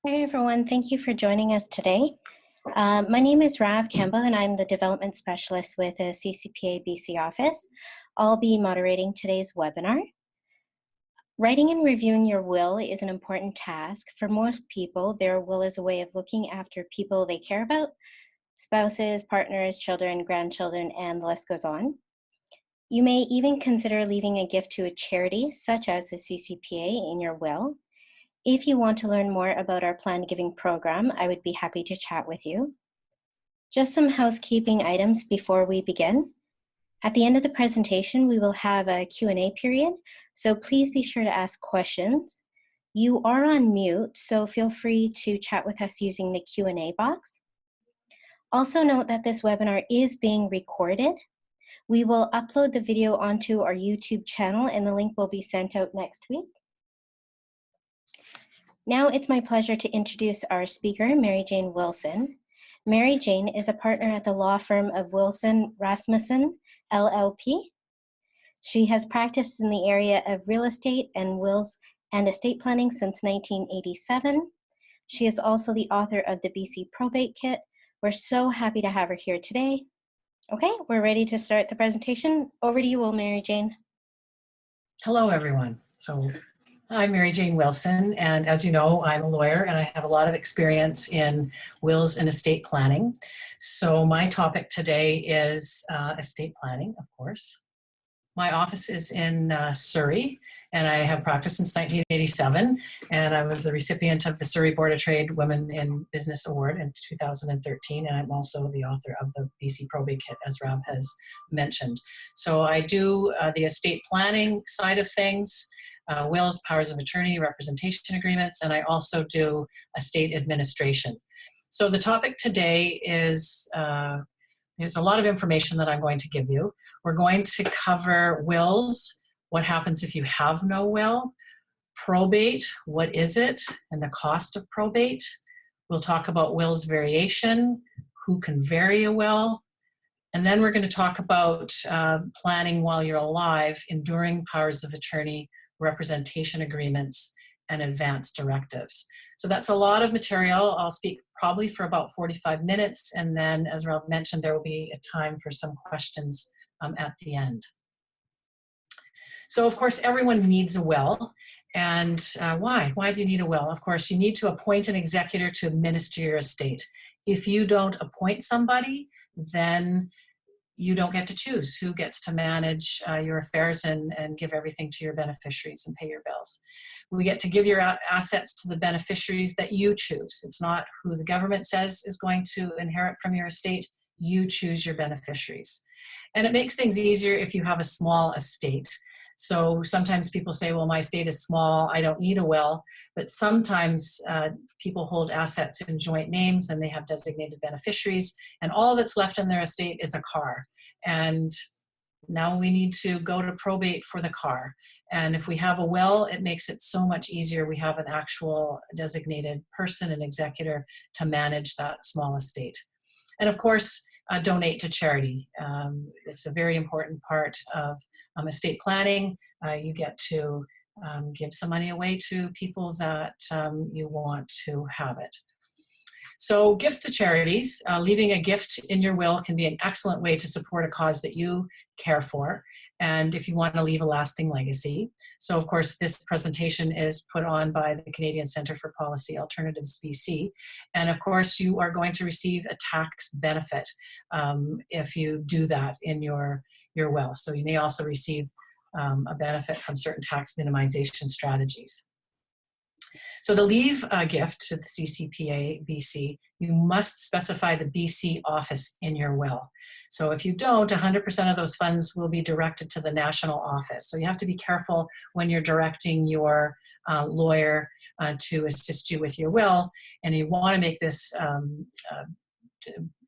Hi everyone, thank you for joining us today. My name is Rav Campbell and I'm the Development Specialist with the CCPA BC office. I'll be moderating today's webinar. Writing and reviewing your will is an important task. For most people, their will is a way of looking after people they care about, spouses, partners, children, grandchildren, and the list goes on. You may even consider leaving a gift to a charity, such as the CCPA, in your will. If you want to learn more about our planned giving program, I would be happy to chat with you. Just some housekeeping items before we begin. At the end of the presentation, we will have a Q&A period, so please be sure to ask questions. You are on mute, so feel free to chat with us using the Q&A box. Also note that this webinar is being recorded. We will upload the video onto our YouTube channel and the link will be sent out next week. Now it's my pleasure to introduce our speaker, Mary Jane Wilson. Mary Jane is a partner at the law firm of Wilson Rasmussen, LLP. She has practiced in the area of real estate and wills and estate planning since 1987. She is also the author of the BC Probate Kit. We're so happy to have her here today. Okay, we're ready to start the presentation. Over to you, Mary Jane. Hello, everyone. I'm Mary Jane Wilson, and as you know, I'm a lawyer and I have a lot of experience in wills and estate planning. So my topic today is estate planning, of course. My office is in Surrey, and I have practiced since 1987, and I was the recipient of the Surrey Board of Trade Women in Business Award in 2013, and I'm also the author of the BC Probate Kit, as Rob has mentioned. So I do the estate planning side of things, wills, powers of attorney, representation agreements, and I also do estate administration. So the topic today is, there's a lot of information that I'm going to give you. We're going to cover wills, what happens if you have no will, probate, what is it, and the cost of probate. We'll talk about wills variation, who can vary a will, and then we're going to talk about planning while you're alive, enduring powers of attorney, representation agreements, and advance directives. So that's a lot of material. I'll speak probably for about 45 minutes, and then, as Rob mentioned, there will be a time for some questions at the end. So, of course, everyone needs a will. And why? Why do you need a will? Of course, you need to appoint an executor to administer your estate. If you don't appoint somebody, then you don't get to choose who gets to manage your affairs and give everything to your beneficiaries and pay your bills. We get to give your assets to the beneficiaries that you choose. It's not who the government says is going to inherit from your estate. You choose your beneficiaries. And it makes things easier if you have a small estate. So sometimes people say, well, my estate is small, I don't need a will. But sometimes people hold assets in joint names and they have designated beneficiaries, and all that's left in their estate is a car. And now we need to go to probate for the car. And if we have a will, it makes it so much easier. We have an actual designated person, an executor, to manage that small estate. And of course, donate to charity. It's a very important part of estate planning. You get to give some money away to people that you want to have it. So gifts to charities, leaving a gift in your will can be an excellent way to support a cause that you care for, and if you want to leave a lasting legacy. So of course this presentation is put on by the Canadian Centre for Policy Alternatives BC, and of course you are going to receive a tax benefit if you do that in your will. So you may also receive a benefit from certain tax minimization strategies. So to leave a gift to the CCPA BC, you must specify the BC office in your will. So if you don't, 100% of those funds will be directed to the national office. So you have to be careful when you're directing your lawyer to assist you with your will, and you want to make this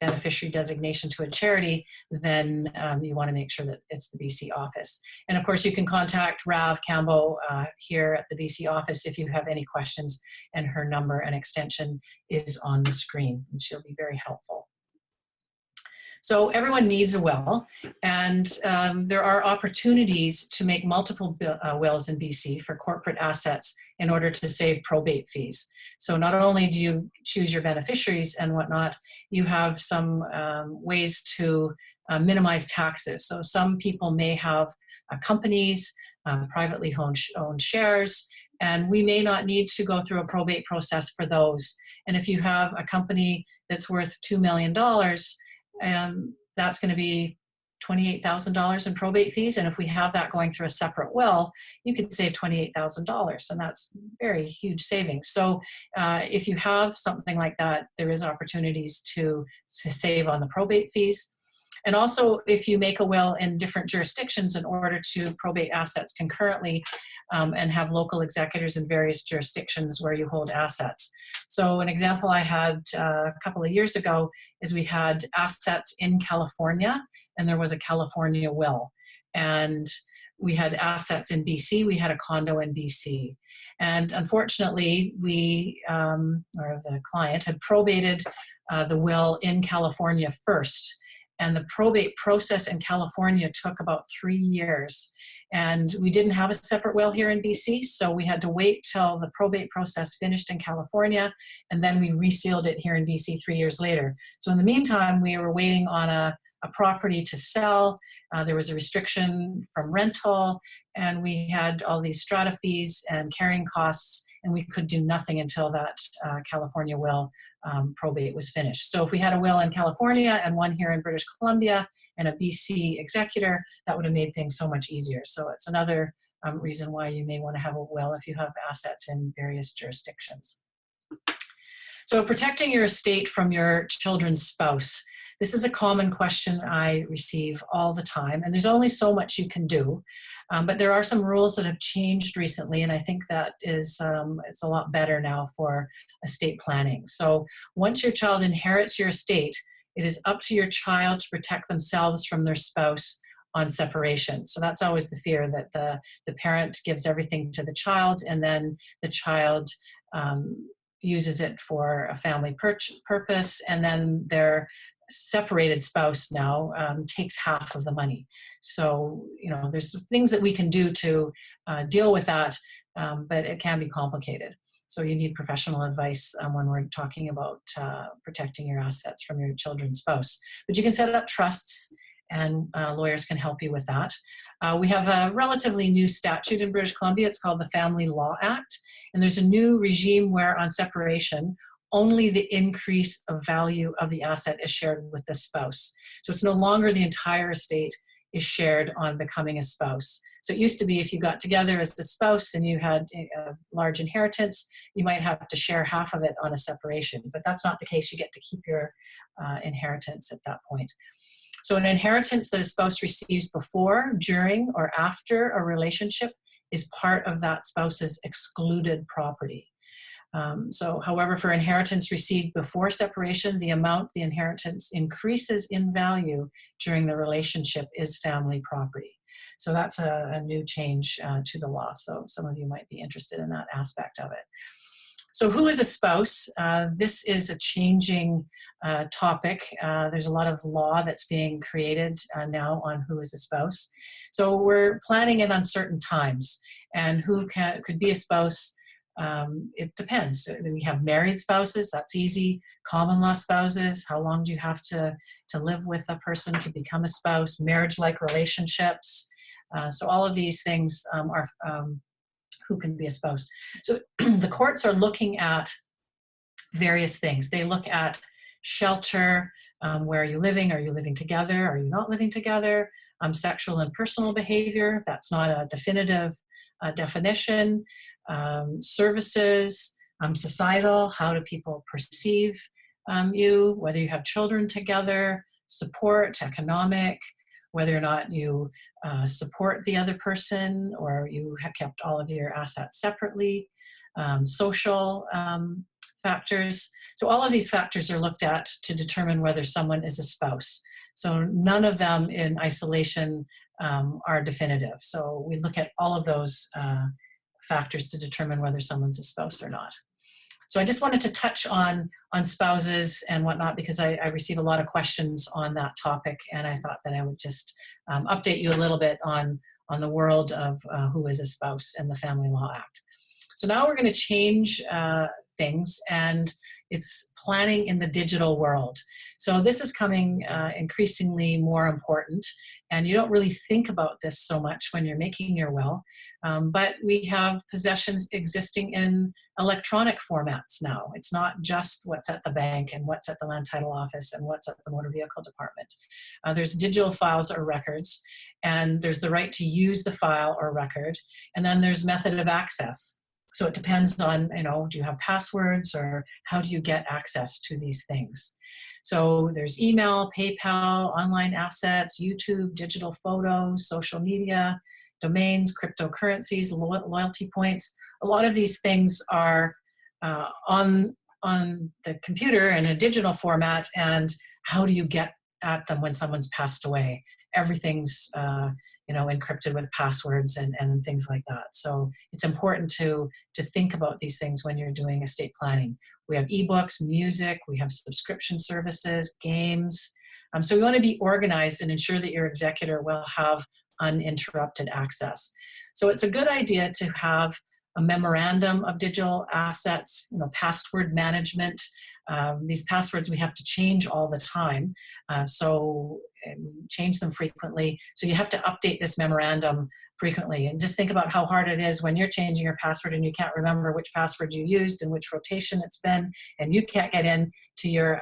beneficiary designation to a charity, then you want to make sure that it's the BC office. And of course, you can contact Rav Campbell here at the BC office if you have any questions, and her number and extension is on the screen, and she'll be very helpful. So everyone needs a will, and there are opportunities to make multiple wills in BC for corporate assets in order to save probate fees. So not only do you choose your beneficiaries and whatnot, you have some ways to minimize taxes. So some people may have companies, privately owned shares, and we may not need to go through a probate process for those. And if you have a company that's worth $2 million, that's going to be $28,000 in probate fees. And if we have that going through a separate will, you could save $28,000. And that's very huge savings. So if you have something like that, there is opportunities to save on the probate fees. And also, if you make a will in different jurisdictions in order to probate assets concurrently and have local executors in various jurisdictions where you hold assets. So an example I had a couple of years ago is we had assets in California, and there was a California will. And we had assets in BC, we had a condo in BC. And unfortunately, we, or the client, had probated the will in California first. And the probate process in California took about 3 years. And we didn't have a separate will here in BC, so we had to wait till the probate process finished in California, and then we resealed it here in BC 3 years later. So in the meantime, we were waiting on a property to sell. There was a restriction from rental, and we had all these strata fees and carrying costs, and we could do nothing until that California will probate was finished. So if we had a will in California and one here in British Columbia and a BC executor, that would have made things so much easier. So it's another reason why you may want to have a will if you have assets in various jurisdictions. So protecting your estate from your children's spouse. This is a common question I receive all the time, and there's only so much you can do. But there are some rules that have changed recently, and I think that is it's a lot better now for estate planning. So once your child inherits your estate, it is up to your child to protect themselves from their spouse on separation. So that's always the fear, that the parent gives everything to the child, and then the child uses it for a family purpose, and then their separated spouse now takes half of the money. So, you know, there's things that we can do to deal with that, but it can be complicated. So you need professional advice when we're talking about protecting your assets from your children's spouse. But you can set up trusts, and lawyers can help you with that. We have a relatively new statute in British Columbia. It's called the Family Law Act. And there's a new regime where on separation, only the increase of value of the asset is shared with the spouse. So it's no longer the entire estate is shared on becoming a spouse. So it used to be if you got together as the spouse and you had a large inheritance, you might have to share half of it on a separation, but that's not the case. You get to keep your inheritance at that point. So an inheritance that a spouse receives before, during, or after a relationship is part of that spouse's excluded property. So, however, for inheritance received before separation, the amount the inheritance increases in value during the relationship is family property. So that's a new change to the law. So some of you might be interested in that aspect of it. So who is a spouse? This is a changing topic. There's a lot of law that's being created now on who is a spouse. So we're planning in uncertain times, and who could be a spouse. It depends. We have married spouses, that's easy. Common law spouses, how long do you have to live with a person to become a spouse? Marriage-like relationships. So all of these things are who can be a spouse. So the courts are looking at various things. They look at shelter, where are you living? Are you living together? Are you not living together? Sexual and personal behavior, that's not a definitive definition. Services, societal, how do people perceive you, whether you have children together, support, economic, whether or not you support the other person or you have kept all of your assets separately, social factors. So all of these factors are looked at to determine whether someone is a spouse. So none of them in isolation are definitive. So we look at all of those factors to determine whether someone's a spouse or not. So I just wanted to touch on spouses and whatnot, because I receive a lot of questions on that topic, and I thought that I would just update you a little bit on the world of who is a spouse and the Family Law Act. So now we're going to change things, and it's planning in the digital world. So this is coming increasingly more important, and you don't really think about this so much when you're making your will, but we have possessions existing in electronic formats now. It's not just what's at the bank and what's at the land title office and what's at the motor vehicle department. There's digital files or records, and there's the right to use the file or record, and then there's method of access. So it depends on, do you have passwords, or how do you get access to these things? So there's email, PayPal, online assets, YouTube, digital photos, social media, domains, cryptocurrencies, loyalty points. A lot of these things are on the computer in a digital format, and how do you get at them when someone's passed away? Everything's encrypted with passwords and things like that. So it's important to think about these things when you're doing estate planning. We have ebooks, music, we have subscription services, games. So we want to be organized and ensure that your executor will have uninterrupted access. So it's a good idea to have a memorandum of digital assets, password management. These passwords we have to change all the time, so change them frequently. So you have to update this memorandum frequently, and just think about how hard it is when you're changing your password and you can't remember which password you used and which rotation it's been, and you can't get in to your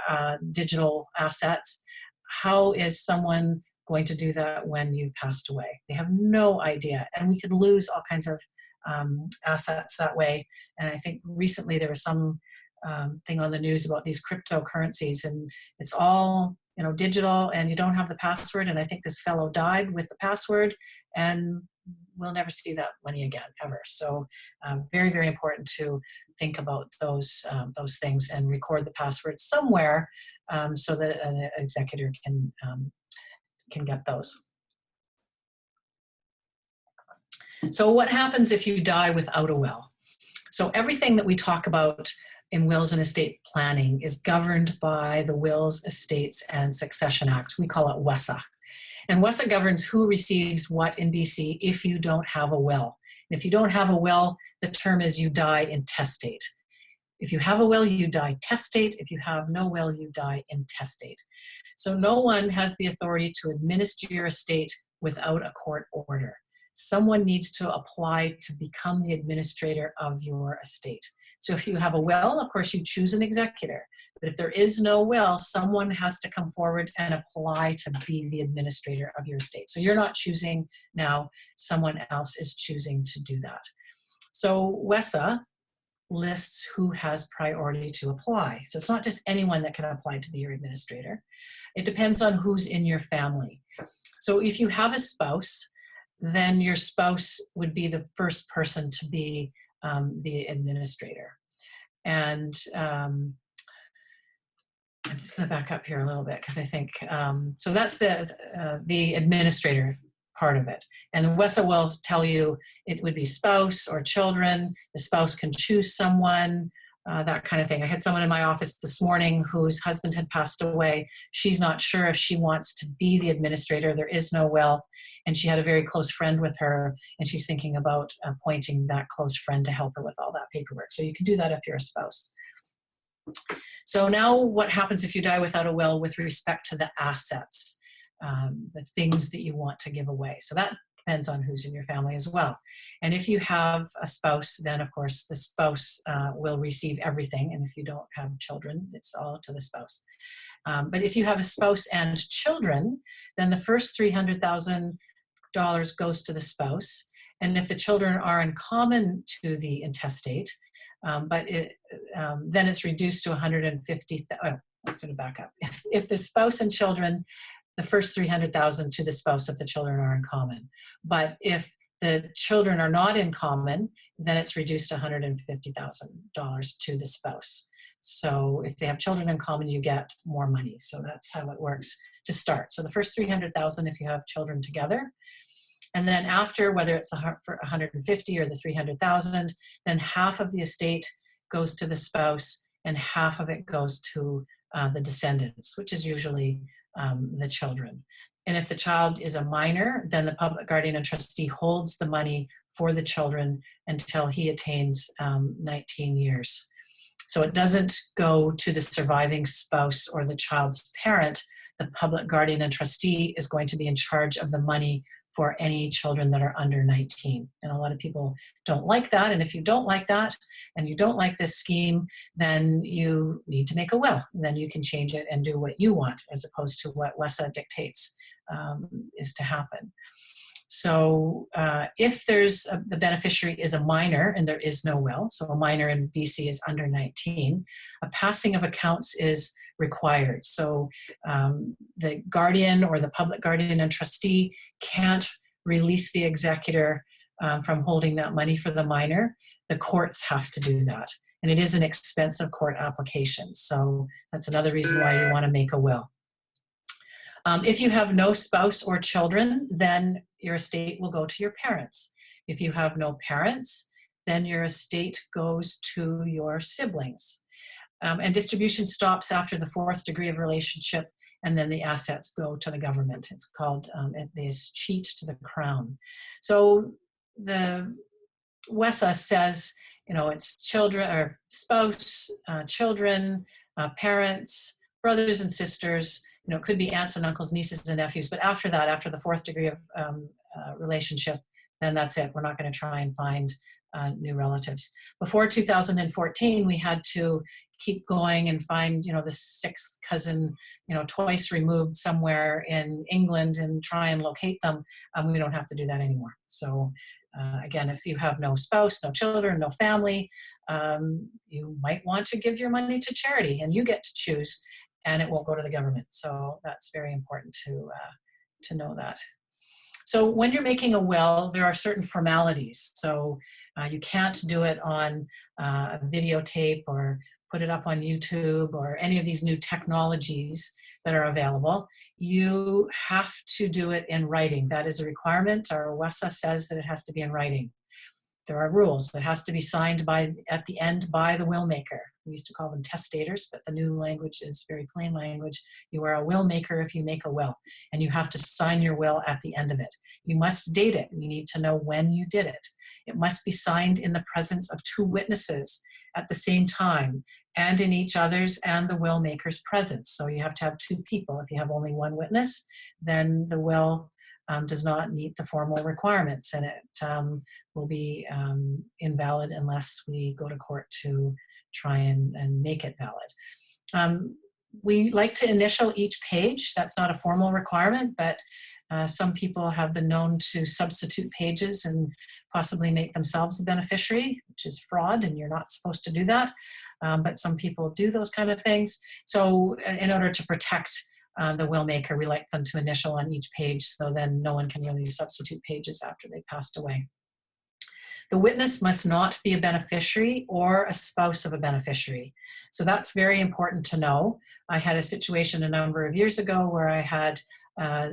digital assets. How is someone going to do that when you've passed away? They have no idea, and we could lose all kinds of assets that way. And I think recently there was some thing on the news about these cryptocurrencies, and it's all digital, and you don't have the password. And I think this fellow died with the password, and we'll never see that money again, ever. So very, very important to think about those things and record the password somewhere, so that an executor can get those. So what happens if you die without a will? So everything that we talk about in wills and estate planning is governed by the Wills, Estates and Succession Act. We call it WESA. And WESA governs who receives what in BC if you don't have a will. And if you don't have a will, the term is you die intestate. If you have a will, you die testate. If you have no will, you die intestate. So no one has the authority to administer your estate without a court order. Someone needs to apply to become the administrator of your estate. So if you have a will, of course, you choose an executor. But if there is no will, someone has to come forward and apply to be the administrator of your estate. So you're not choosing now, someone else is choosing to do that. So WESA lists who has priority to apply. So it's not just anyone that can apply to be your administrator. It depends on who's in your family. So if you have a spouse, then your spouse would be the first person to be the administrator. And I'm just going to back up here a little bit, because I think, so that's the administrator part of it. And WESA will tell you it would be spouse or children. The spouse can choose someone, that kind of thing. I had someone in my office this morning whose husband had passed away. She's not sure if she wants to be the administrator. There is no will. And she had a very close friend with her, and she's thinking about appointing that close friend to help her with all that paperwork. So you can do that if you're a spouse. So now what happens if you die without a will with respect to the assets, the things that you want to give away? So that depends on who's in your family as well. And if you have a spouse, then of course the spouse will receive everything. And if you don't have children, it's all to the spouse. But if you have a spouse and children, then the first $300,000 goes to the spouse. And if the children are in common to the intestate, then it's reduced to $150,000. I'm going to back up. If the spouse and children, the first $300,000 to the spouse if the children are in common. But if the children are not in common, then it's reduced to $150,000 to the spouse. So if they have children in common, you get more money. So that's how it works to start. So the first $300,000 if you have children together. And then after, whether it's for $150,000 or the $300,000, then half of the estate goes to the spouse, and half of it goes to the descendants, which is usually the children. And if the child is a minor, then the public guardian and trustee holds the money for the children until he attains 19 years. So it doesn't go to the surviving spouse or the child's parent. The public guardian and trustee is going to be in charge of the money for any children that are under 19. And a lot of people don't like that. And if you don't like that and you don't like this scheme, then you need to make a will. Then you can change it and do what you want as opposed to what WESA dictates is to happen. So if there's the beneficiary is a minor and there is no will, so a minor in BC is under 19, a passing of accounts is required. So the guardian or the public guardian and trustee can't release the executor from holding that money for the minor. The courts have to do that. And it is an expensive court application. So that's another reason why you want to make a will. If you have no spouse or children, then your estate will go to your parents. If you have no parents, then your estate goes to your siblings. And distribution stops after the 4th degree of relationship, and then the assets go to the government. It's called this cheat to the crown. So the WESA says, you know, it's children or spouse, children, parents, brothers and sisters. You know, it could be aunts and uncles, nieces and nephews, but after that, after the 4th degree of relationship, then that's it. We're not going to try and find new relatives. Before 2014, we had to keep going and find, you know, the 6th cousin, you know, twice removed somewhere in England and try and locate them. We don't have to do that anymore. So again, if you have no spouse, no children, no family, you might want to give your money to charity and you get to choose, and it won't go to the government. So that's very important to know that. So when you're making a will, there are certain formalities. So you can't do it on a videotape or put it up on YouTube or any of these new technologies that are available. You have to do it in writing. That is a requirement. Our WESA says that it has to be in writing. There are rules. It has to be signed at the end by the will maker. We used to call them testators, but the new language is very plain language. You are a will maker if you make a will, and you have to sign your will at the end of it. You must date it. You need to know when you did it. It must be signed in the presence of 2 witnesses at the same time and in each other's and the will maker's presence. So you have to have 2 people. If you have only 1 witness, then the will does not meet the formal requirements, and it will be invalid unless we go to court to try and make it valid. We like to initial each page. That's not a formal requirement, but some people have been known to substitute pages and possibly make themselves the beneficiary, which is fraud, and you're not supposed to do that. But some people do those kind of things. So in order to protect the will maker, we like them to initial on each page, so then no one can really substitute pages after they passed away. The witness must not be a beneficiary or a spouse of a beneficiary. So that's very important to know. I had a situation a number of years ago where I had a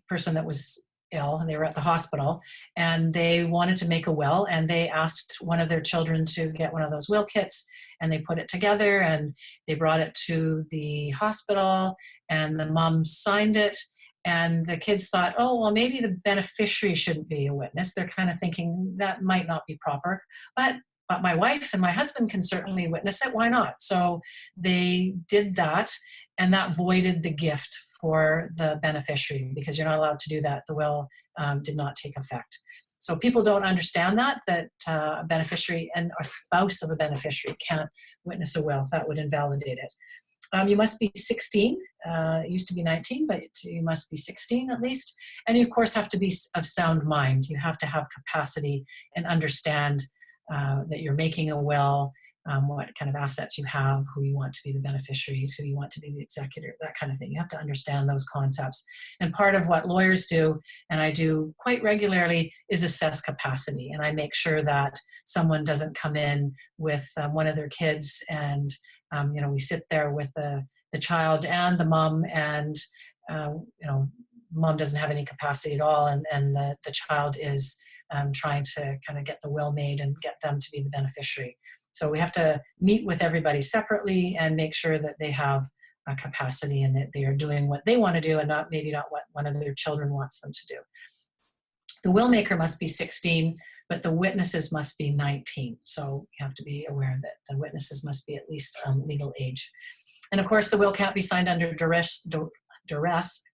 person that was ill, and they were at the hospital, and they wanted to make a will, and they asked one of their children to get one of those will kits, and they put it together and they brought it to the hospital, and the mom signed it. And the kids thought, oh, well, maybe the beneficiary shouldn't be a witness. They're kind of thinking that might not be proper, but my wife and my husband can certainly witness it. Why not? So they did that, and that voided the gift for the beneficiary, because you're not allowed to do that. The will did not take effect. So people don't understand that a beneficiary and a spouse of a beneficiary can't witness a will. That would invalidate it. You must be 16. It used to be 19, but you must be 16 at least. And you, of course, have to be of sound mind. You have to have capacity and understand that you're making a will, what kind of assets you have, who you want to be the beneficiaries, who you want to be the executor, that kind of thing. You have to understand those concepts. And part of what lawyers do, and I do quite regularly, is assess capacity. And I make sure that someone doesn't come in with one of their kids and you know, we sit there with the child and the mom, and you know, mom doesn't have any capacity at all, and the child is trying to kind of get the will made and get them to be the beneficiary. So we have to meet with everybody separately and make sure that they have a capacity and that they are doing what they want to do and maybe not what one of their children wants them to do. The will maker must be 16, but the witnesses must be 19. So you have to be aware that the witnesses must be at least legal age. And of course, the will can't be signed under duress,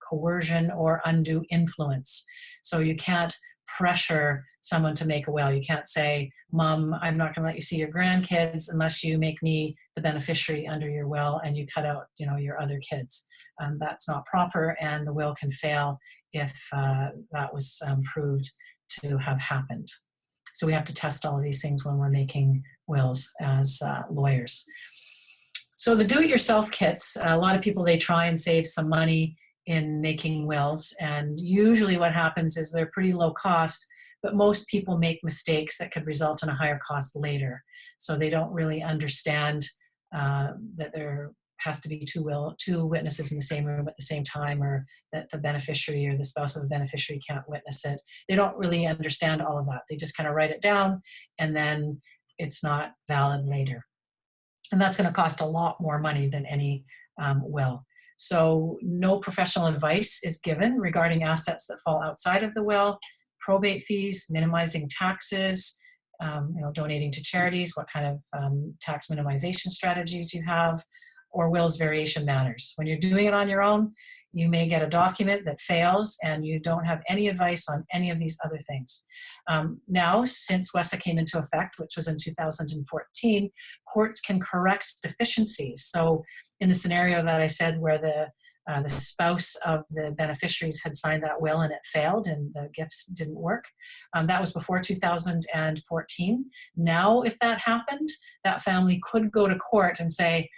coercion, or undue influence. So you can't pressure someone to make a will. You can't say, Mom, I'm not going to let you see your grandkids unless you make me the beneficiary under your will and you cut out, your other kids. That's not proper, and the will can fail if that was proved to have happened. So we have to test all of these things when we're making wills as lawyers. So the do-it-yourself kits, a lot of people, they try and save some money in making wills, and usually what happens is they're pretty low cost, but most people make mistakes that could result in a higher cost later. So they don't really understand that there has to be two witnesses in the same room at the same time, or that the beneficiary or the spouse of the beneficiary can't witness it. They don't really understand all of that. They just kind of write it down and then it's not valid later. And that's going to cost a lot more money than any will. So no professional advice is given regarding assets that fall outside of the will, probate fees, minimizing taxes, donating to charities, what kind of tax minimization strategies you have, or wills variation matters. When you're doing it on your own, you may get a document that fails and you don't have any advice on any of these other things. Now, since WESA came into effect, which was in 2014, courts can correct deficiencies. So in the scenario that I said where the spouse of the beneficiaries had signed that will and it failed and the gifts didn't work, that was before 2014. Now, if that happened, that family could go to court and say,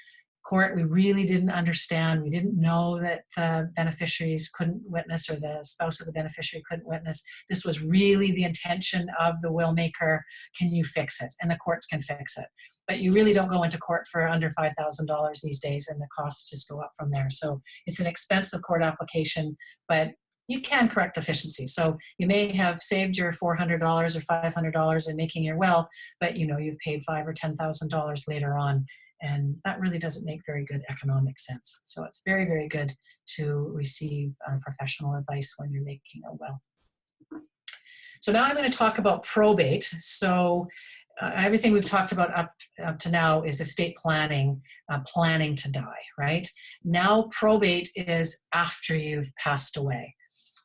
Court, we really didn't understand. We didn't know that the beneficiaries couldn't witness, or the spouse of the beneficiary couldn't witness. This was really the intention of the will maker. Can you fix it? And the courts can fix it. But you really don't go into court for under $5,000 these days, and the costs just go up from there. So it's an expensive court application, but you can correct deficiencies. So you may have saved your $400 or $500 in making your will, but you've paid $5,000 or $10,000 later on. And that really doesn't make very good economic sense. So it's very, very good to receive professional advice when you're making a will. So now I'm going to talk about probate. So everything we've talked about up to now is estate planning, planning to die, right? Now probate is after you've passed away.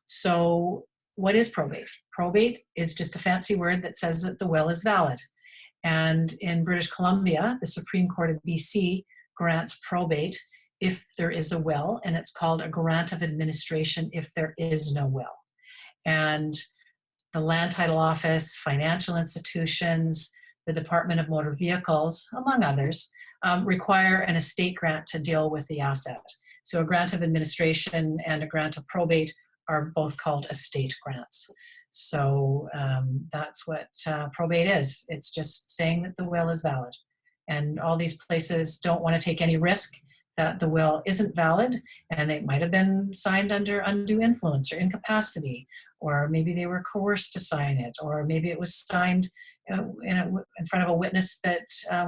So what is probate? Probate is just a fancy word that says that the will is valid. And in British Columbia, the Supreme Court of BC grants probate if there is a will, and it's called a grant of administration if there is no will. And the Land Title Office, financial institutions, the Department of Motor Vehicles, among others, require an estate grant to deal with the asset. So a grant of administration and a grant of probate are both called estate grants. So that's what probate is. It's just saying that the will is valid. And all these places don't want to take any risk that the will isn't valid, and it might have been signed under undue influence or incapacity, or maybe they were coerced to sign it, or maybe it was signed in front of a witness that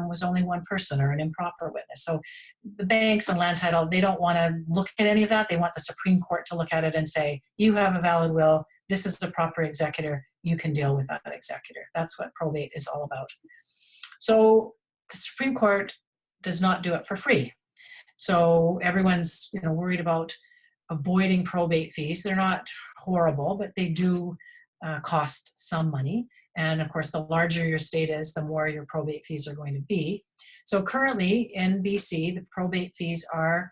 was only one person, or an improper witness. So the banks and land title, they don't want to look at any of that. They want the Supreme Court to look at it and say, you have a valid will, this is the proper executor, you can deal with that executor. That's what probate is all about. So the Supreme Court does not do it for free. So everyone's worried about avoiding probate fees. They're not horrible, but they do cost some money. And of course, the larger your estate is, the more your probate fees are going to be. So currently in BC, the probate fees are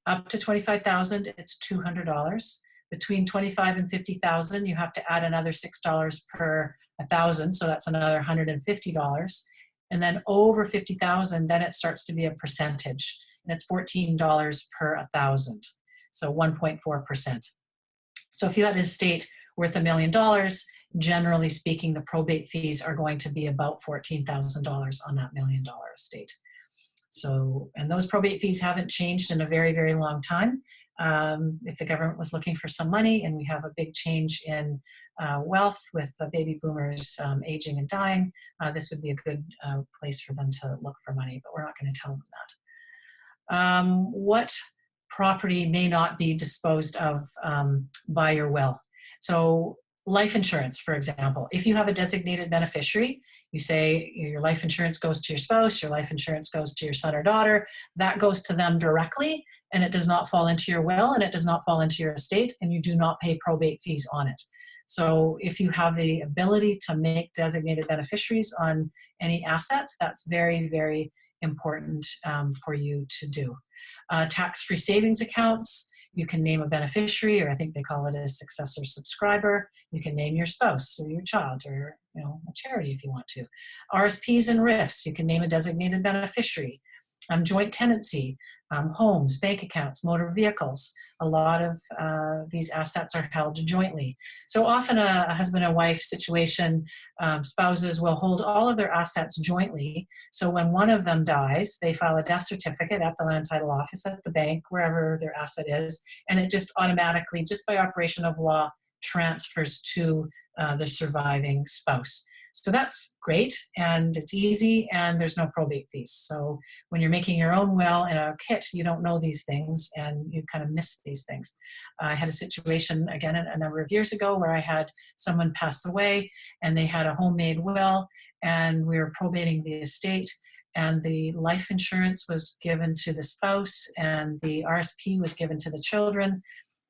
up to $25,000, it's $200. Between $25,000 and $50,000, you have to add another $6 per 1,000, so that's another $150. And then over $50,000, then it starts to be a percentage, and it's $14 per 1,000, so 1.4%. So if you had an estate worth $1 million, generally speaking, the probate fees are going to be about $14,000 on that $1 million estate. So, and those probate fees haven't changed in a very, very long time. If the government was looking for some money and we have a big change in wealth with the baby boomers aging and dying, this would be a good place for them to look for money, but we're not going to tell them that. What property may not be disposed of by your will? So life insurance, for example, if you have a designated beneficiary, you say your life insurance goes to your spouse, your life insurance goes to your son or daughter, that goes to them directly, and it does not fall into your will, and it does not fall into your estate, and you do not pay probate fees on it. So if you have the ability to make designated beneficiaries on any assets, that's very, very important for you to do. Tax-free savings accounts, you can name a beneficiary, or I think they call it a successor subscriber. You can name your spouse or your child, or a charity if you want to. RSPs and RIFs, you can name a designated beneficiary. Joint tenancy, homes, bank accounts, motor vehicles. A lot of these assets are held jointly. So often a husband and wife situation, spouses will hold all of their assets jointly. So when one of them dies, they file a death certificate at the land title office, at the bank, wherever their asset is, and it just automatically, just by operation of law, transfers to the surviving spouse. So that's great, and it's easy, and there's no probate fees. So when you're making your own will in a kit, you don't know these things, and you kind of miss these things. I had a situation, again, a number of years ago where I had someone pass away, and they had a homemade will, and we were probating the estate, and the life insurance was given to the spouse, and the RSP was given to the children,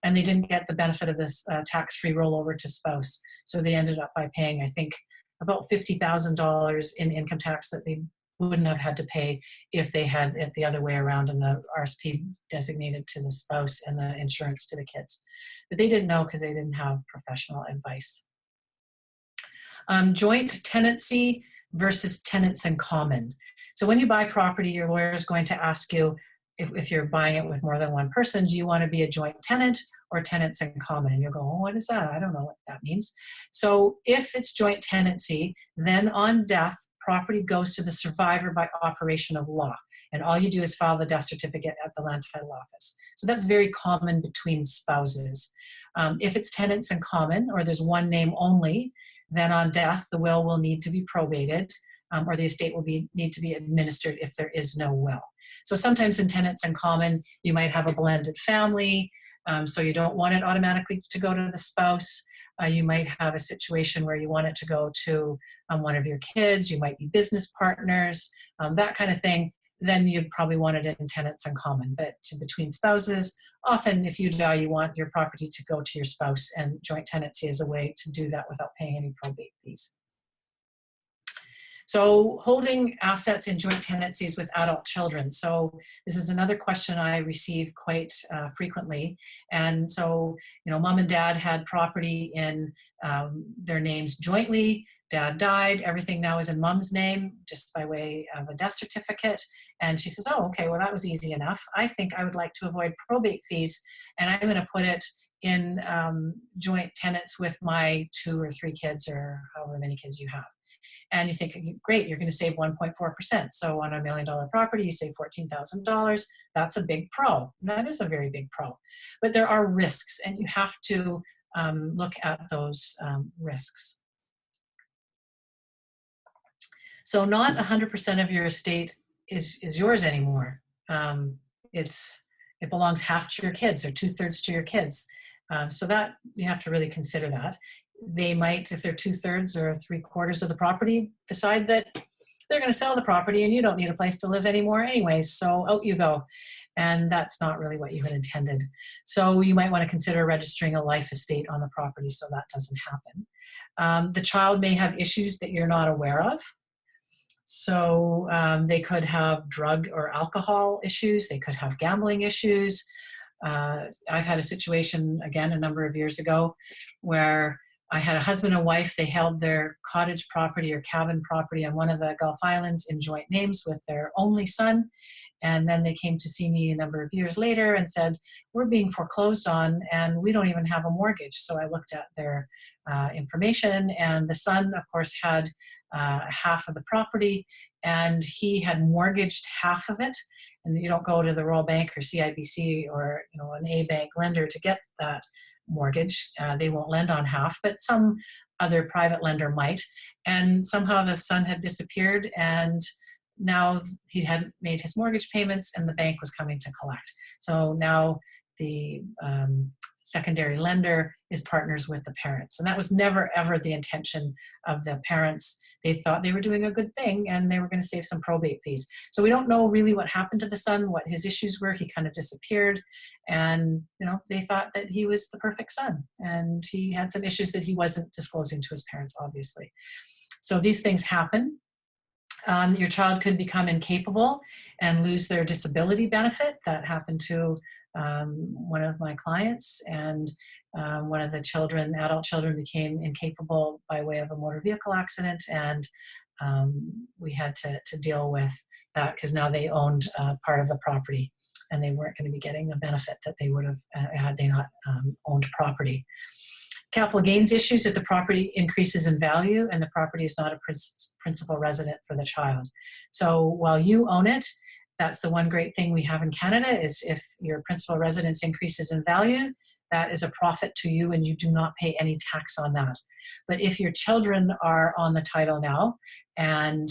and they didn't get the benefit of this tax-free rollover to spouse. So they ended up by paying, I think, about $50,000 in income tax that they wouldn't have had to pay if they had it the other way around, and the RSP designated to the spouse and the insurance to the kids. But they didn't know because they didn't have professional advice. Joint tenancy versus tenants in common. So when you buy property, your lawyer is going to ask you, if you're buying it with more than one person, do you want to be a joint tenant or tenants in common? And you'll go, oh, what is that? I don't know what that means. So if it's joint tenancy, then on death, property goes to the survivor by operation of law. And all you do is file the death certificate at the land title office. So that's very common between spouses. If it's tenants in common, or there's one name only, then on death, the will need to be probated, or the estate will need to be administered if there is no will. So sometimes in tenants in common, you might have a blended family, so you don't want it automatically to go to the spouse. You might have a situation where you want it to go to one of your kids. You might be business partners, that kind of thing. Then you'd probably want it in tenants in common. But between spouses, often if you die, you want your property to go to your spouse, and joint tenancy is a way to do that without paying any probate fees. So holding assets in joint tenancies with adult children. So this is another question I receive quite frequently. And so, mom and dad had property in their names jointly. Dad died, everything now is in mom's name, just by way of a death certificate. And she says, oh, okay, well, that was easy enough. I think I would like to avoid probate fees, and I'm going to put it in joint tenants with my 2 or 3 kids, or however many kids you have. And you think, great, you're going to save 1.4%. So on $1 million property, you save $14,000. That's a big pro. That is a very big pro. But there are risks, and you have to look at those risks. So not 100% of your estate is yours anymore. It belongs half to your kids, or 2/3 to your kids. So that you have to really consider that. They might, if they're 2/3 or 3/4 of the property, decide that they're going to sell the property and you don't need a place to live anymore anyway, so out you go. And that's not really what you had intended. So you might want to consider registering a life estate on the property so that doesn't happen. The child may have issues that you're not aware of. So they could have drug or alcohol issues. They could have gambling issues. I've had a situation, again, a number of years ago where I had a husband and wife. They held their cottage property or cabin property on one of the Gulf Islands in joint names with their only son. And then they came to see me a number of years later and said, we're being foreclosed on and we don't even have a mortgage. So I looked at their information, and the son, of course, had half of the property, and he had mortgaged half of it. And you don't go to the Royal Bank or CIBC or an A bank lender to get that mortgage. They won't lend on half, but some other private lender might. And somehow the son had disappeared, and now he hadn't made his mortgage payments and the bank was coming to collect. So now the secondary lender is partners with the parents. And that was never, ever the intention of the parents. They thought they were doing a good thing and they were going to save some probate fees. So we don't know really what happened to the son, what his issues were. He kind of disappeared, and they thought that he was the perfect son. And he had some issues that he wasn't disclosing to his parents, obviously. So these things happen. Your child could become incapable and lose their disability benefit. That happened to one of my clients, and one of the children, adult children, became incapable by way of a motor vehicle accident, and we had to deal with that because now they owned part of the property and they weren't going to be getting the benefit that they would have had they not owned property. Capital gains issues if the property increases in value and the property is not a principal resident for the child. So while you own it, that's the one great thing we have in Canada, is if your principal residence increases in value, that is a profit to you and you do not pay any tax on that. But if your children are on the title now and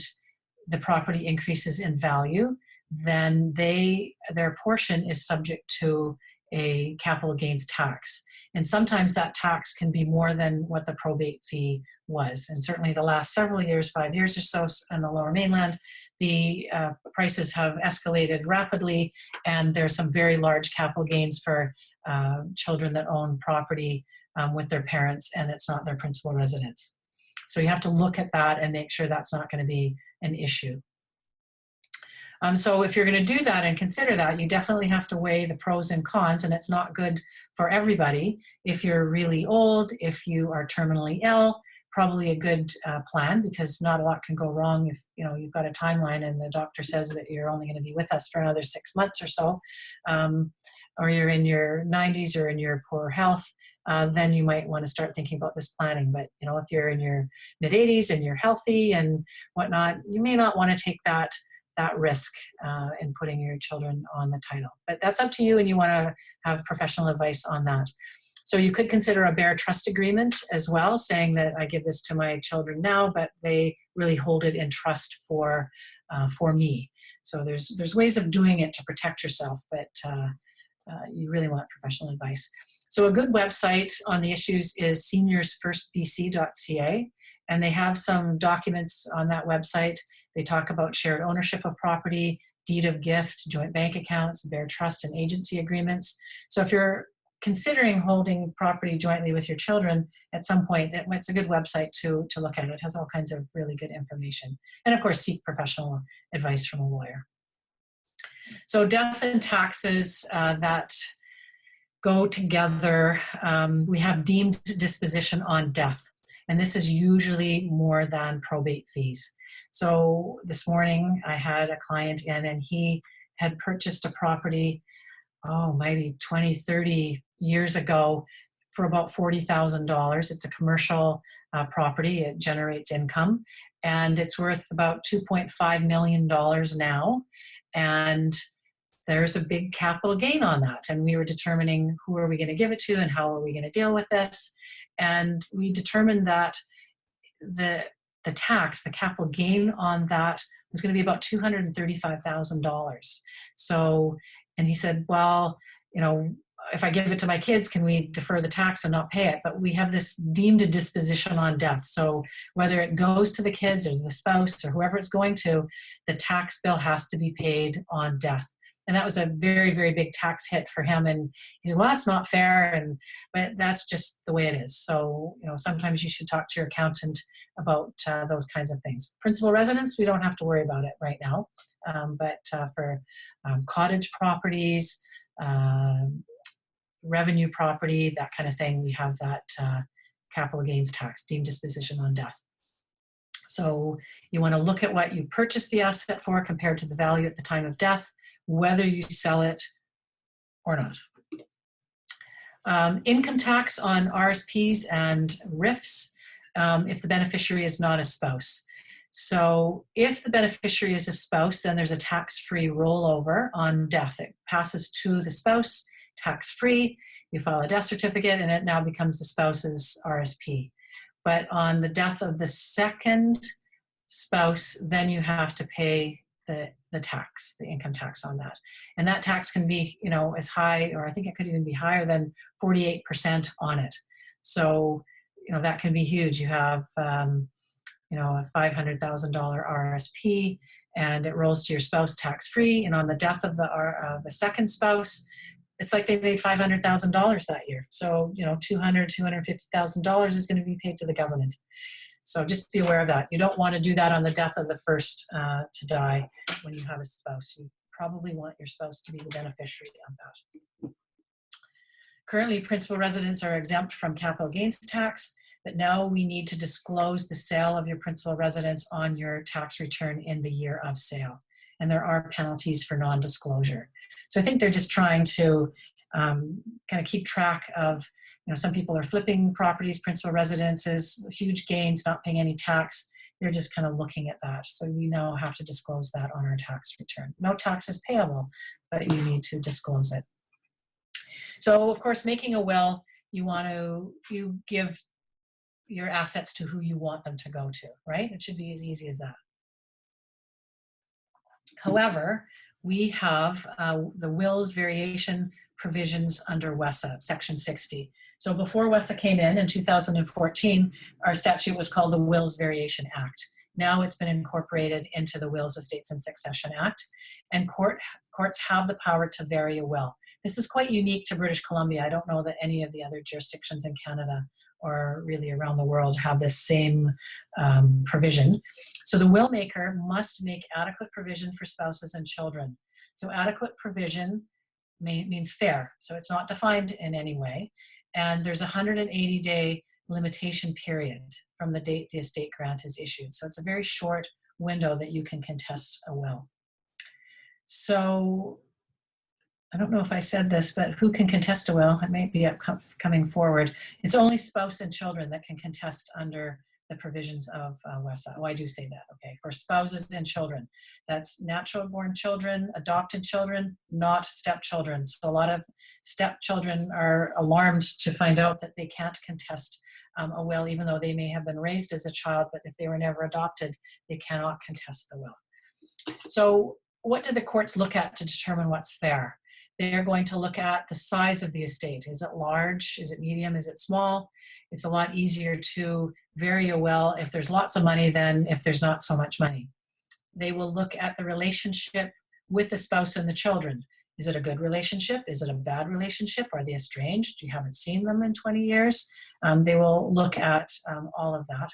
the property increases in value, then their portion is subject to a capital gains tax. And sometimes that tax can be more than what the probate fee was. And certainly the last several years, 5 years or so in the Lower Mainland, the prices have escalated rapidly, and there's some very large capital gains for children that own property with their parents and it's not their principal residence. So you have to look at that and make sure that's not going to be an issue. So if you're going to do that and consider that, you definitely have to weigh the pros and cons, and it's not good for everybody. If you're really old, if you are terminally ill, probably a good plan, because not a lot can go wrong if you've got a timeline and the doctor says that you're only going to be with us for another 6 months or so, or you're in your 90s or in your poor health. Then you might want to start thinking about this planning. But if you're in your mid 80s and you're healthy and whatnot, you may not want to take that risk in putting your children on the title. But that's up to you, and you want to have professional advice on that. So you could consider a bare trust agreement as well, saying that I give this to my children now, but they really hold it in trust for me. So there's ways of doing it to protect yourself, but you really want professional advice. So a good website on the issues is seniorsfirstbc.ca, and they have some documents on that website. They talk about shared ownership of property, deed of gift, joint bank accounts, bare trust and agency agreements. So if you're considering holding property jointly with your children at some point, it's a good website to look at. It has all kinds of really good information. And of course, seek professional advice from a lawyer. So death and taxes that go together, we have deemed disposition on death. And this is usually more than probate fees. So this morning I had a client in, and he had purchased a property, maybe 20, 30 years ago for about $40,000. It's a commercial property. It generates income, and it's worth about $2.5 million now. And there's a big capital gain on that. And we were determining who are we going to give it to and how are we going to deal with this. And we determined that the capital gain on that was going to be about $235,000. So, and he said, well, if I give it to my kids, can we defer the tax and not pay it? But we have this deemed a disposition on death. So whether it goes to the kids or the spouse or whoever it's going to, the tax bill has to be paid on death. And that was a very, very big tax hit for him. And he said, well, that's not fair. But that's just the way it is. So, sometimes you should talk to your accountant about those kinds of things. Principal residence, we don't have to worry about it right now. But for cottage properties, revenue property, that kind of thing, we have that capital gains tax, deemed disposition on death. So you want to look at what you purchased the asset for compared to the value at the time of death, whether you sell it or not. Income tax on RSPs and RIFs if the beneficiary is not a spouse. So if the beneficiary is a spouse, then there's a tax-free rollover on death. It passes to the spouse tax-free. You file a death certificate and it now becomes the spouse's RSP. But on the death of the second spouse, then you have to pay the tax, the income tax on that. And that tax can be, you know, as high, or I think it could even be higher than 48% on it. So, you know, that can be huge. You have, you know, a $500,000 RSP and it rolls to your spouse tax-free. And on the death of the second spouse, it's like they made $500,000 that year. So, you know, $250,000 is going to be paid to the government. So just be aware of that. You don't want to do that on the death of the first to die when you have a spouse. You probably want your spouse to be the beneficiary of that. Currently, principal residents are exempt from capital gains tax, but now we need to disclose the sale of your principal residence on your tax return in the year of sale. And there are penalties for non-disclosure. So I think they're just trying to kind of keep track of, you know, some people are flipping properties, principal residences, huge gains, not paying any tax. They're just kind of looking at that. So we now have to disclose that on our tax return. No tax is payable, but you need to disclose it. So of course, making a will, you give your assets to who you want them to go to, right? It should be as easy as that. However, we have the wills variation provisions under WESA, Section 60. So before WESA came in 2014, our statute was called the Wills Variation Act. Now it's been incorporated into the Wills, Estates and Succession Act, and courts have the power to vary a will. This is quite unique to British Columbia. I don't know that any of the other jurisdictions in Canada or really around the world have this same provision. So the will maker must make adequate provision for spouses and children. So adequate provision means fair. So it's not defined in any way. And there's a 180-day limitation period from the date the estate grant is issued. So it's a very short window that you can contest a will. So I don't know if I said this, but who can contest a will? It might be coming forward. It's only spouse and children that can contest under the provisions of WESA. Oh, I do say that, okay. For spouses and children. That's natural born children, adopted children, not stepchildren. So a lot of stepchildren are alarmed to find out that they can't contest a will, even though they may have been raised as a child, but if they were never adopted, they cannot contest the will. So what do the courts look at to determine what's fair? They're going to look at the size of the estate. Is it large? Is it medium? Is it small? It's a lot easier to vary a will if there's lots of money than if there's not so much money. They will look at the relationship with the spouse and the children. Is it a good relationship? Is it a bad relationship? Are they estranged? You haven't seen them in 20 years? They will look at all of that.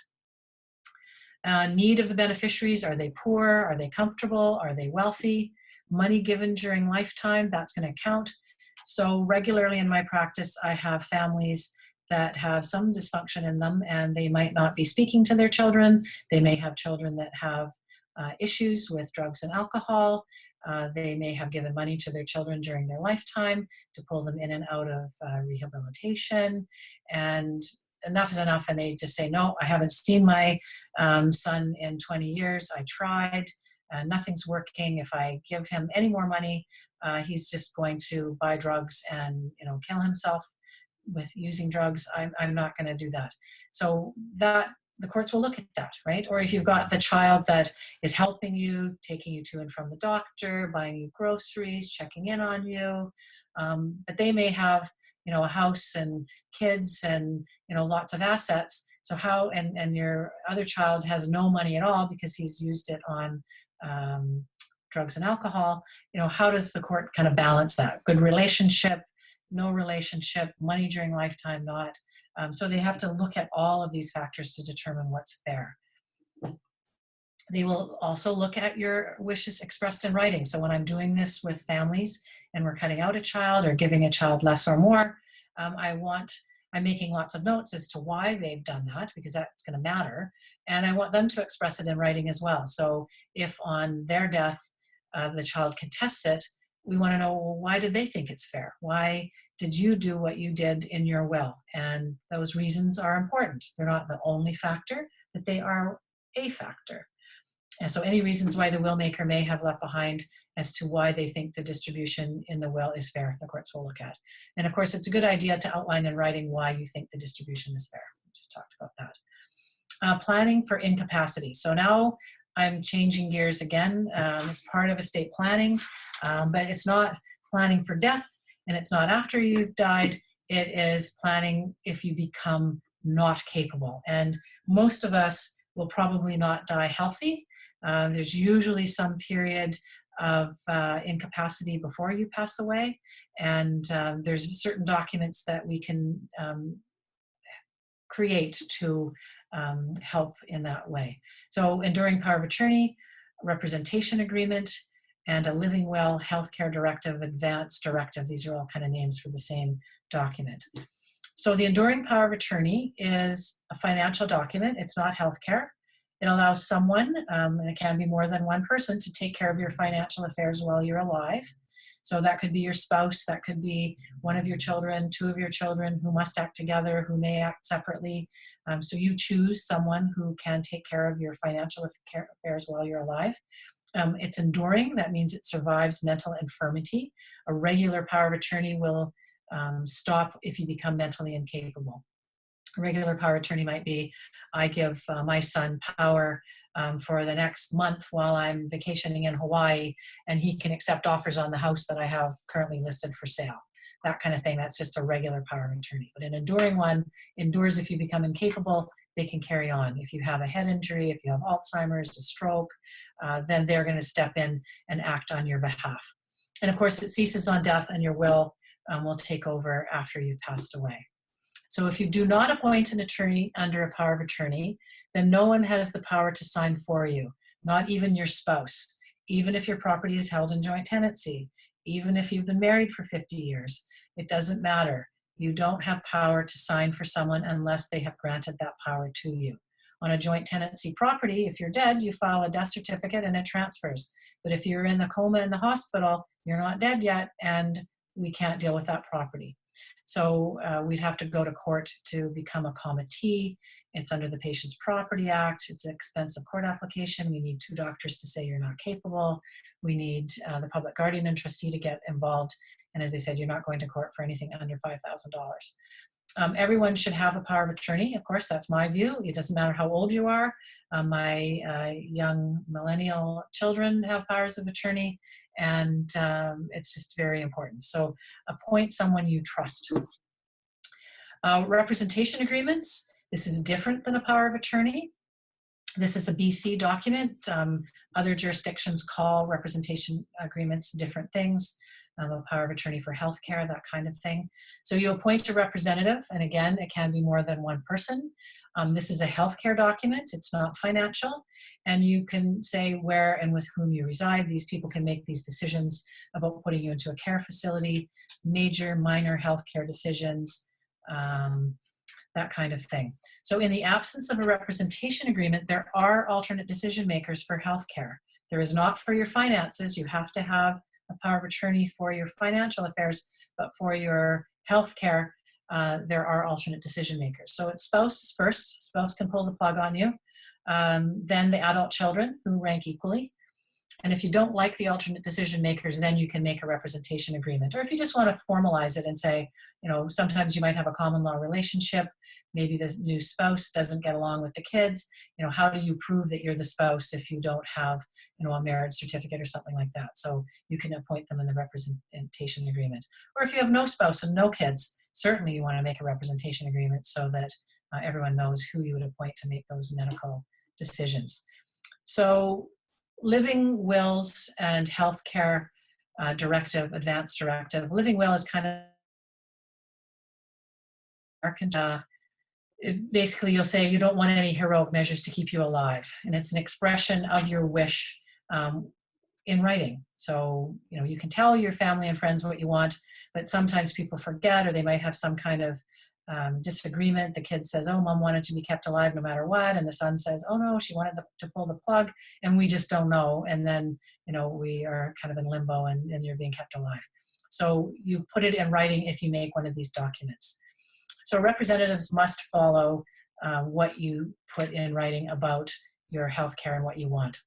Need of the beneficiaries. Are they poor? Are they comfortable? Are they wealthy? Money given during lifetime, that's going to count. So regularly in my practice, I have families that have some dysfunction in them and they might not be speaking to their children. They may have children that have issues with drugs and alcohol. They may have given money to their children during their lifetime to pull them in and out of rehabilitation. And enough is enough, and they just say, no, I haven't seen my son in 20 years. I tried. Nothing's working. If I give him any more money, he's just going to buy drugs and, you know, kill himself with using drugs. I'm not going to do that. So that the courts will look at that, right? Or if you've got the child that is helping you, taking you to and from the doctor, buying you groceries, checking in on you, but they may have, you know, a house and kids and, you know, lots of assets. So how, and your other child has no money at all because he's used it on drugs and alcohol, you know, how does the court kind of balance that? Good relationship, no relationship, money during lifetime, not. So they have to look at all of these factors to determine what's fair. They will also look at your wishes expressed in writing. So when I'm doing this with families and we're cutting out a child or giving a child less or more, I'm making lots of notes as to why they've done that, because that's going to matter. And I want them to express it in writing as well. So if on their death, the child contests it, we want to know, well, why did they think it's fair? Why did you do what you did in your will? And those reasons are important. They're not the only factor, but they are a factor. And so any reasons why the will maker may have left behind as to why they think the distribution in the will is fair, the courts will look at. And of course, it's a good idea to outline in writing why you think the distribution is fair. We just talked about that. Planning for incapacity. So now I'm changing gears again. It's part of estate planning, but it's not planning for death, and it's not after you've died. It is planning if you become not capable. And most of us will probably not die healthy. There's usually some period of incapacity before you pass away, and there's certain documents that we can create to help in that way. So enduring power of attorney, representation agreement, and a living will, healthcare directive, advance directive. These are all kind of names for the same document. So the enduring power of attorney is a financial document. It's not healthcare. It allows someone, and it can be more than one person, to take care of your financial affairs while you're alive. So that could be your spouse, that could be one of your children, two of your children who must act together, who may act separately. So you choose someone who can take care of your financial affairs while you're alive. It's enduring. That means it survives mental infirmity. A regular power of attorney will stop if you become mentally incapable. A regular power of attorney might be, I give my son power for the next month while I'm vacationing in Hawaii, and he can accept offers on the house that I have currently listed for sale. That kind of thing. That's just a regular power of attorney. But an enduring one endures if you become incapable. They can carry on. If you have a head injury, if you have Alzheimer's, a stroke, then they're going to step in and act on your behalf. And of course, it ceases on death, and your will take over after you've passed away. So if you do not appoint an attorney under a power of attorney, then no one has the power to sign for you, not even your spouse, even if your property is held in joint tenancy, even if you've been married for 50 years. It doesn't matter. You don't have power to sign for someone unless they have granted that power to you. On a joint tenancy property, if you're dead, you file a death certificate and it transfers. But if you're in the coma in the hospital, you're not dead yet, and we can't deal with that property. So we'd have to go to court to become a committee. It's under the Patient's Property Act. It's an expensive court application. We need 2 doctors to say you're not capable. We need the public guardian and trustee to get involved. And as I said, you're not going to court for anything under $5,000. Everyone should have a power of attorney. Of course, that's my view. It doesn't matter how old you are. My young millennial children have powers of attorney, and it's just very important. So appoint someone you trust. Representation agreements. This is different than a power of attorney. This is a BC document. Other jurisdictions call representation agreements different things. A power of attorney for healthcare, that kind of thing. So you appoint a representative, and again, it can be more than one person. This is a healthcare document. It's not financial, and you can say where and with whom you reside. These people can make these decisions about putting you into a care facility, major, minor healthcare decisions, that kind of thing. So in the absence of a representation agreement, there are alternate decision makers for healthcare. There is not for your finances. You have to have a power of attorney for your financial affairs, but for your health care, there are alternate decision makers. So it's spouse first. Spouse can pull the plug on you. Then the adult children, who rank equally. And if you don't like the alternate decision makers, then you can make a representation agreement. Or if you just want to formalize it and say, you know, sometimes you might have a common law relationship. Maybe the new spouse doesn't get along with the kids. You know, how do you prove that you're the spouse if you don't have, you know, a marriage certificate or something like that? So you can appoint them in the representation agreement. Or if you have no spouse and no kids, certainly you want to make a representation agreement so that everyone knows who you would appoint to make those medical decisions. So living wills and healthcare directive, advance directive. Living will is kind of basically you'll say you don't want any heroic measures to keep you alive, and it's an expression of your wish in writing. So you know you can tell your family and friends what you want, but sometimes people forget, or they might have some kind of disagreement. The kid says, oh, mom wanted to be kept alive no matter what, and the son says, oh no, she wanted to pull the plug, and we just don't know, and then you know we are kind of in limbo, and you're being kept alive. So you put it in writing if you make one of these documents. So representatives must follow what you put in writing about your health care and what you want.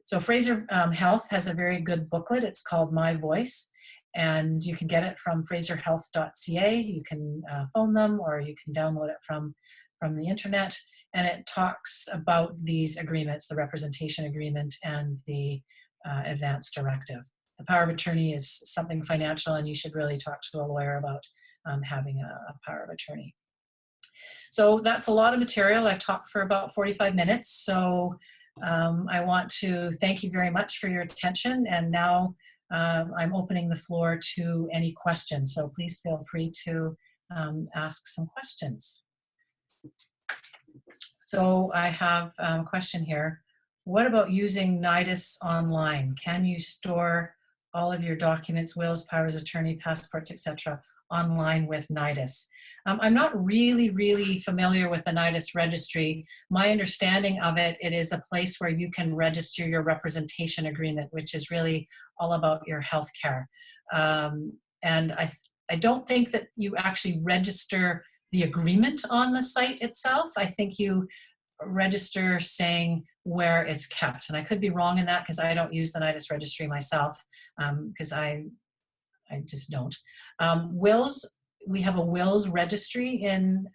So Fraser Health has a very good booklet. It's called My Voice, and you can get it from fraserhealth.ca. You can phone them, or you can download it from the internet, and it talks about these agreements, the representation agreement and the advance directive. The power of attorney is something financial, and you should really talk to a lawyer about having a power of attorney. So that's a lot of material. I've talked for about 45 minutes, so I want to thank you very much for your attention, and now I'm opening the floor to any questions, so please feel free to ask some questions. So I have a question here. What about using NIDIS online? Can you store all of your documents, wills, powers of attorney, passports, etc. online with NIDIS? I'm not really familiar with the NIDIS registry. My understanding of it, it is a place where you can register your representation agreement, which is really all about your health care. And I don't think that you actually register the agreement on the site itself. I think you register saying where it's kept. And I could be wrong in that because I don't use the NIDIS registry myself, because I just don't. Wills, we have a wills registry in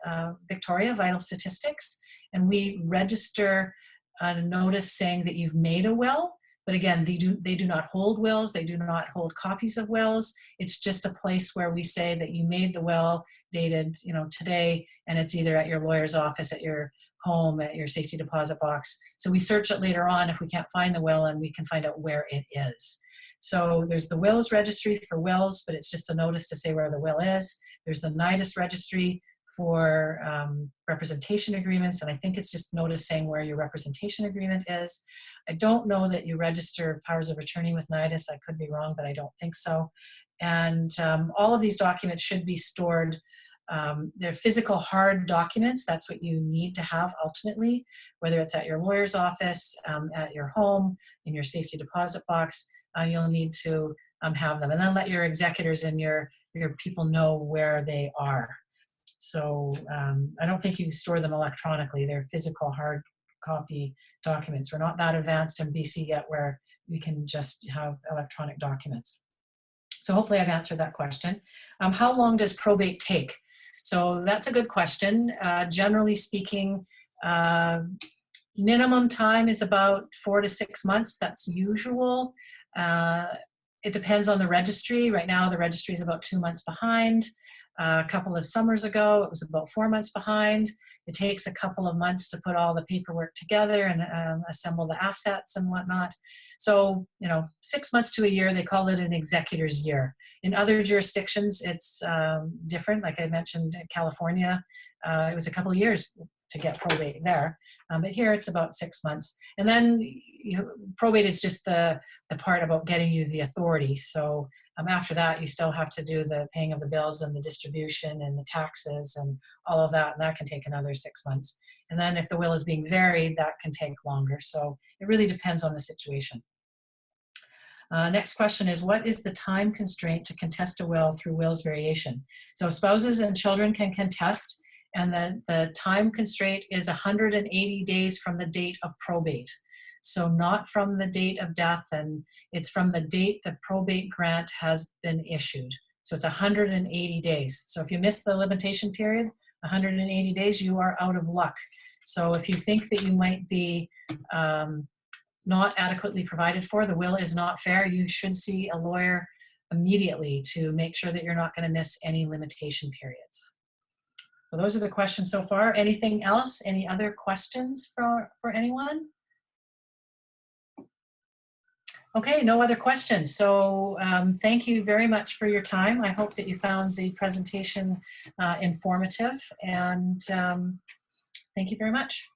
Victoria, Vital Statistics, and we register a notice saying that you've made a will. But again, they do not hold wills, they do not hold copies of wills. It's just a place where we say that you made the will dated, you know, today, and it's either at your lawyer's office, at your home, at your safety deposit box. So we search it later on if we can't find the will, and we can find out where it is. So there's the wills registry for wills, but it's just a notice to say where the will is. There's the NIDIS registry for representation agreements, and I think it's just notice saying where your representation agreement is. I don't know that you register powers of attorney with NIDIS. I could be wrong, but I don't think so. And all of these documents should be stored. They're physical hard documents. That's what you need to have ultimately, whether it's at your lawyer's office, at your home, in your safety deposit box. You'll need to have them, and then let your executors and your people know where they are. So I don't think you store them electronically. They're physical hard copy documents. We're not that advanced in BC yet where we can just have electronic documents. So hopefully I've answered that question. How long does probate take? So that's a good question. Generally speaking, minimum time is about 4 to 6 months. That's usual. It depends on the registry. Right now the registry is about 2 months behind. A couple of summers ago, it was about 4 months behind. It takes a couple of months to put all the paperwork together and assemble the assets and whatnot. So, 6 months to a year, they call it an executor's year. In other jurisdictions, it's different. Like I mentioned, in California, it was a couple of years to get probate there. But here it's about 6 months. And then probate is just the part about getting you the authority. So after that, you still have to do the paying of the bills and the distribution and the taxes and all of that. And that can take another 6 months. And then if the will is being varied, that can take longer. So it really depends on the situation. Next question is, what is the time constraint to contest a will through wills variation? So spouses and children can contest, and then the time constraint is 180 days from the date of probate. So not from the date of death, and it's from the date the probate grant has been issued. So it's 180 days. So if you miss the limitation period, 180 days, you are out of luck. So if you think that you might be not adequately provided for, the will is not fair, you should see a lawyer immediately to make sure that you're not going to miss any limitation periods. So those are the questions so far. Anything else? Any other questions for anyone? Okay, no other questions. So thank you very much for your time. I hope that you found the presentation informative, and thank you very much.